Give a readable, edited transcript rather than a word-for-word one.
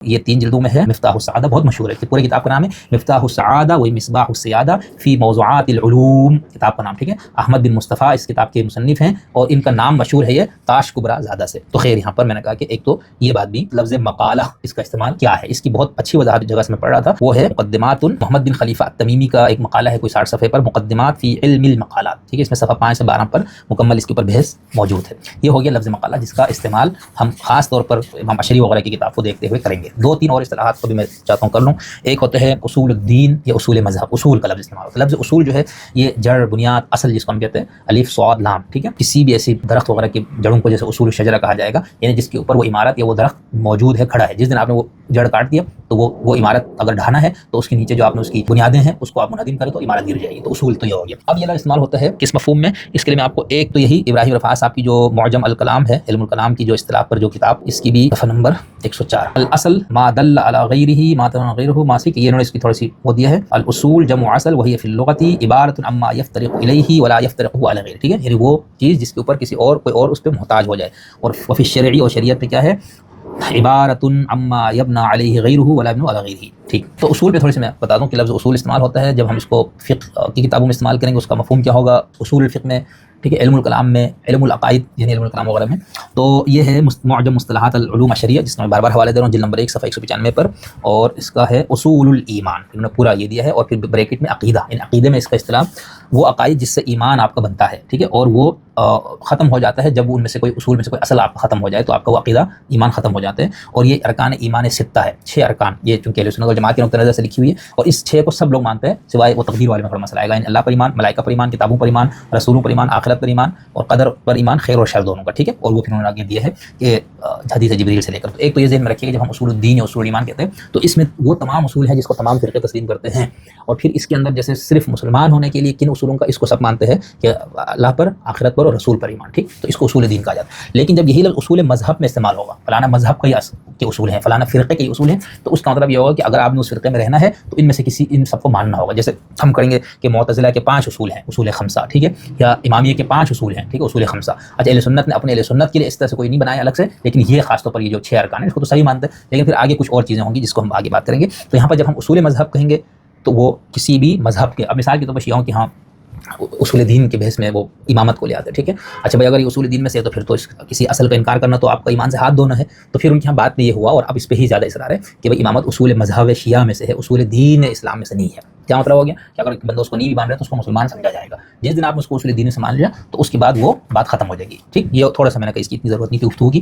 یہ 3 جلدوں میں ہے، مفتاح السعادہ بہت مشہور ہے، پورے کتاب کا نام ہے مفتاح السعادہ و مصباح السیادہ فی موضوعات العلوم، کتاب کا نام، ٹھیک ہے۔ احمد بن مصطفیٰ اس کتاب کے مصنف ہیں اور ان کا نام مشہور ہے یہ تاش کبریٰ زادہ سے۔ تو خیر یہاں پر میں نے کہا کہ ایک تو یہ بات بھی، لفظ مقالہ اس کا استعمال کیا ہے، اس کی بہت اچھی وضاحت جگہ سے میں پڑھ رہا تھا، وہ ہے مقدمات محمد بن خلیفہ التمیمی کا ایک مقالہ ہے، کوئی 60 صفحے پر، مقدمات فی علم المقالات، ٹھیک ہے۔ اس میں صفحہ 5 سے 12 پر مکمل اس کے اوپر بحث موجود ہے۔ یہ ہو گیا لفظ مقالہ، جس کا استعمال ہم خاص طور پر امام اشعری وغیرہ کی کتاب کو دیکھتے ہوئے کریں گے۔ 2-3 اور اصطلاحات کو بھی میں چاہتا ہوں کر لوں۔ ایک ہوتا ہے اصول الدین یا اصول مذہب، اصول کا لفظ استعمال ہوتا ہے۔ لفظ اصول جو ہے یہ جڑ، بنیاد، اصل جس کو ہم کہتے ہیں، الف صاد لام، ٹھیک ہے۔ کسی بھی ایسی درخت وغیرہ کی جڑوں کو جیسے اصول الشجرہ کہا جائے گا، یعنی جس کے اوپر وہ عمارت یا وہ درخت موجود ہے، کھڑا ہے، جس دن آپ نے وہ جڑ کاٹ دیا تو وہ عمارت اگر ڈھانا ہے تو اس کے نیچے جو آپ نے اس کی بنیادیں ہیں اس کو آپ منہدم کریں تو عمارت گر جائے گی، تو اصول تو یہ ہو گیا۔ اب یہ لفظ استعمال ہوتا ہے کس مفہوم میں، اس کے لیے میں آپ کو ایک تو یہی ابراہیم رفاع صاحب کی جو معجم الکلام ہے، علم الکلام کی جو اصطلاح پر جو کتاب، اس کی بھی صفحہ نمبر 104، الاصل ما دل علی غیرہ ما دل غیرہ ما سی، یہ انہوں نے اس کی تھوڑی سی وہ دیا ہے، الاصول جمع اصل وہی فی اللغۃ عبارۃ عما یفترق الیہ ولا یفترق علی غیرہ، ٹھیک ہے، یعنی وہ چیز جس کے اوپر کسی اور کوئی اور اس پہ محتاج ہو جائے۔ اور وفی الشرعی، اور شریعت میں کیا ہے، عبارۃ عما یبنى علیہ غیرہ ولا یبنى علی غیرہ، ٹھیک۔ تو اصول پہ تھوڑی سی میں بتا دوں کہ لفظ اصول استعمال ہوتا ہے جب ہم اس کو فقہ کی کتابوں میں استعمال کریں گے، اس کا مفہوم کیا ہوگا اصول الفقہ میں، ٹھیک ہے، علم الکلام میں، علم العقائد یعنی علم الکلام وغیرہ میں۔ تو یہ ہے معجم مصطلحات العلوم الشریعہ، جس میں بار بار حوالے دے رہا ہوں، جلد نمبر 1 صفحہ 195 پر، اور اس کا ہے اصول الایمان، انہوں نے پورا یہ دیا ہے، اور پھر بریکٹ میں عقیدہ، ان عقیدے میں اس کا اصطلاح وہ عقائد جس سے ایمان آپ کا بنتا ہے، ٹھیک ہے، اور وہ ختم ہو جاتا ہے جب ان میں سے کوئی اصول میں سے کوئی اصل آپ کا ختم ہو جائے تو آپ کا وہ عقیدہ ایمان ختم ہو جاتا ہے۔ اور یہ ارکان ایمان 6 ہے، 6 ارکان، یہ چونکہ اہل سنت والجماعت کے نقطہ نظر سے لکھی ہوئی ہے، اور اس 6 کو سب لوگ مانتے ہیں سوائے وہ تقدیر والے میں تھوڑا مسئلہ آئے گا، یعنی اللہ پر ایمان، ملائکہ پر ایمان، کتابوں پر ایمان، رسولوں پر ایمان، آخرت پر ایمان، اور قدر پر ایمان، خیر اور شر دونوں کا، ٹھیک ہے۔ اور وہ پھر انہوں نے آگے دیا ہے کہ حدیث جبریل سے لے کر، تو ایک تو یہ ذہن میں رکھیے گا جب ہم اصول الدین یا اصول ایمان کہتے ہیں تو اس میں وہ تمام اصول ہیں جس کو تمام فرقے تسلیم کرتے ہیں، اور پھر اس کے اندر جیسے صرف مسلمان ہونے کے لیے کن اصولوں کا، اس کو سب مانتے ہیں کہ اللہ پر، آخرت پر اور رسول پر ایمان، ٹھیک، تو اس کو اصول دین کہا جاتا ہے۔ لیکن جب یہی لفظ اصول مذہب میں استعمال ہوگا، فلانا مذہب کا کے اصول ہیں، فلانا فرقے کے اصول ہیں، تو اس کا مطلب یہ ہوگا کہ اگر آپ نے اس فرقے میں رہنا ہے تو ان میں سے ان سب کو ماننا ہوگا۔ جیسے ہم کریں گے کہ معتزلہ کے 5 اصول ہیں، اصول 5، ٹھیک ہے، یا امامیہ کے 5 اصول ہیں، ٹھیک ہے، اصول 5۔ اچھا، اہل سنت نے اپنے اہل سنت کے لیے اس طرح سے کوئی نہیں بنایا الگ سے، لیکن یہ خاص طور پر یہ جو 6 ارکان ہیں اس کو تو صحیح مانتے ہیں، لیکن پھر آگے کچھ اور چیزیں ہوں گی جس کو ہم آگے بات کریں گے۔ تو یہاں پر جب ہم اصول مذہب کہیں گے تو وہ کسی بھی مذہب کے، اب مثال کے طور پر شیعوں کی ہاں اصول دین کے بحث میں وہ امامت کو لے آتے ہیں، ٹھیک ہے۔ اچھا بھائی، اگر یہ اصول دین میں سے ہے تو پھر تو کسی اصل کا انکار کرنا تو آپ کا ایمان سے ہاتھ دھونا ہے، تو پھر ان کے یہاں بات میں یہ ہوا، اور اب اس پہ ہی زیادہ اصرار ہے کہ بھائی امامت اصول مذہب شیعہ میں سے ہے، اصول دین اسلام میں سے نہیں ہے۔ کیا مطلب ہو گیا کہ اگر بندہ اس کو نہیں بھی مان رہا ہے تو اس کو مسلمان سمجھا جائے گا، جس دن آپ اس کو اصول دین سے مان لیا تو اس کے بعد وہ بات ختم ہو جائے گی، ٹھیک۔ یہ تھوڑا سا میں نے کہا اس کی اتنی ضرورت نہیں تھی گفتگو کی۔